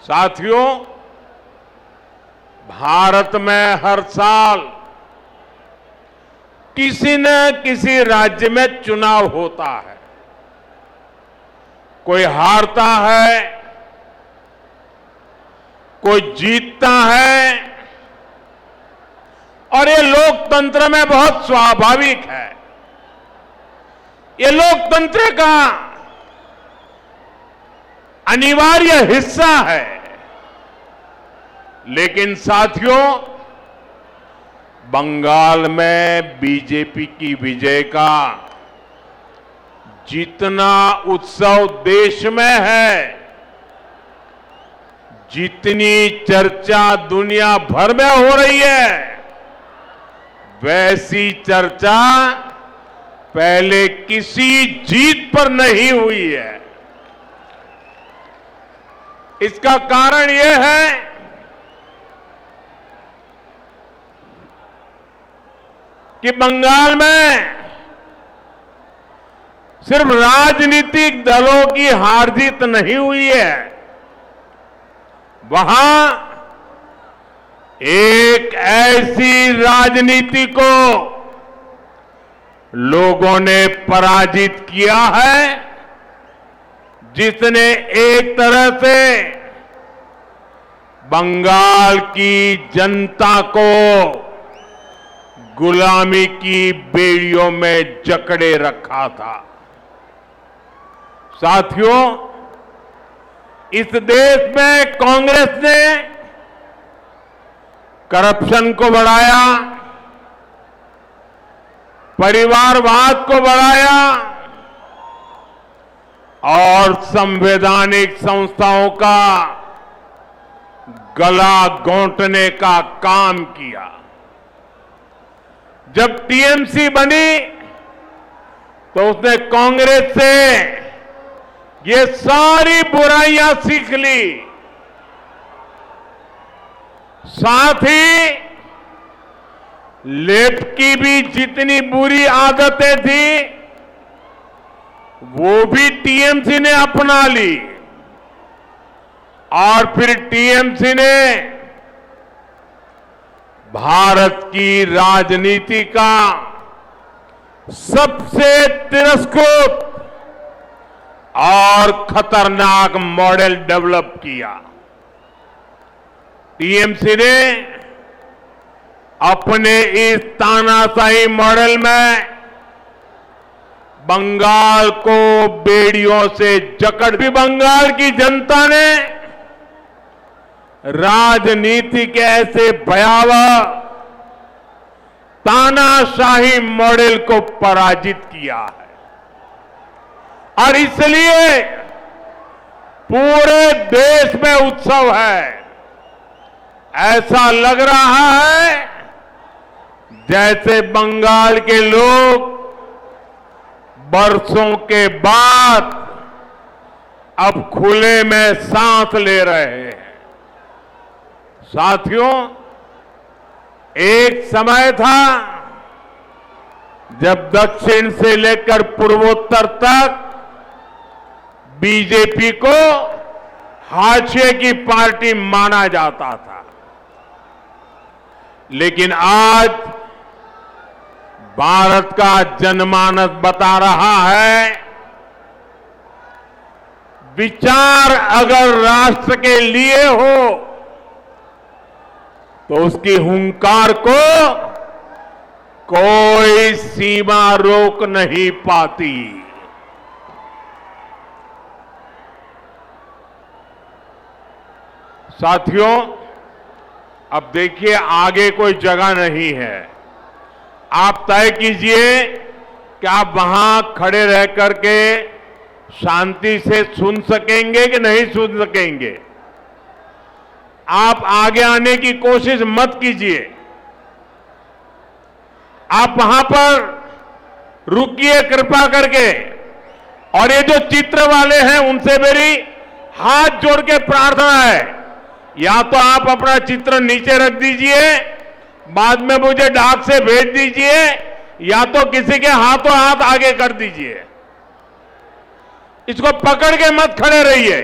साथियों, भारत में हर साल किसी न किसी राज्य में चुनाव होता है। कोई हारता है, कोई जीतता है, और ये लोकतंत्र में बहुत स्वाभाविक है। ये लोकतंत्र का अनिवार्य हिस्सा है। लेकिन साथियों, बंगाल में बीजेपी की विजय का जितना उत्सव देश में है, जितनी चर्चा दुनिया भर में हो रही है, वैसी चर्चा पहले किसी जीत पर नहीं हुई है। इसका कारण यह है कि बंगाल में सिर्फ राजनीतिक दलों की हार जीत नहीं हुई है, वहां एक ऐसी राजनीति को लोगों ने पराजित किया है जिसने एक तरह से बंगाल की जनता को गुलामी की बेड़ियों में जकड़े रखा था। साथियों, इस देश में कांग्रेस ने करप्शन को बढ़ाया, परिवारवाद को बढ़ाया और संवैधानिक संस्थाओं का गला घोंटने का काम किया। जब टीएमसी बनी तो उसने कांग्रेस से ये सारी बुराइयां सीख ली, साथ ही लेफ्ट की भी जितनी बुरी आदतें थी वो भी टीएमसी ने अपना ली, और फिर टीएमसी ने भारत की राजनीति का सबसे तिरस्कृत और खतरनाक मॉडल डेवलप किया। टीएमसी ने अपने इस तानाशाही मॉडल में बंगाल को बेड़ियों से जकड़ भी बंगाल की जनता ने राजनीति के ऐसे भयावह तानाशाही मॉडल को पराजित किया है, और इसलिए पूरे देश में उत्सव है। ऐसा लग रहा है जैसे बंगाल के लोग बरसों के बाद अब खुले में सांस ले रहे हैं। साथियों, एक समय था जब दक्षिण से लेकर पूर्वोत्तर तक बीजेपी को हाशिए की पार्टी माना जाता था, लेकिन आज भारत का जनमानस बता रहा है, विचार अगर राष्ट्र के लिए हो तो उसकी हुंकार को कोई सीमा रोक नहीं पाती। साथियों, अब देखिए, आगे कोई जगह नहीं है। आप तय कीजिए कि आप वहां खड़े रह करके शांति से सुन सकेंगे कि नहीं सुन सकेंगे। आप आगे आने की कोशिश मत कीजिए। आप वहां पर रुकिए कृपा करके, और ये जो चित्र वाले हैं उनसे मेरी हाथ जोड़ के प्रार्थना है, या तो आप अपना चित्र नीचे रख दीजिए, बाद में मुझे डाक से भेज दीजिए, या तो किसी के हाथों हाथ आगे कर दीजिए। इसको पकड़ के मत खड़े रहिए।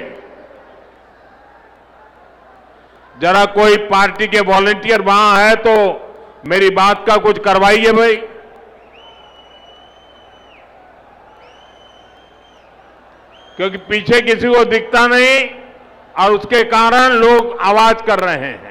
जरा कोई पार्टी के वॉलंटियर वहां है तो मेरी बात का कुछ करवाइए भाई। क्योंकि पीछे किसी को दिखता नहीं और उसके कारण लोग आवाज कर रहे हैं।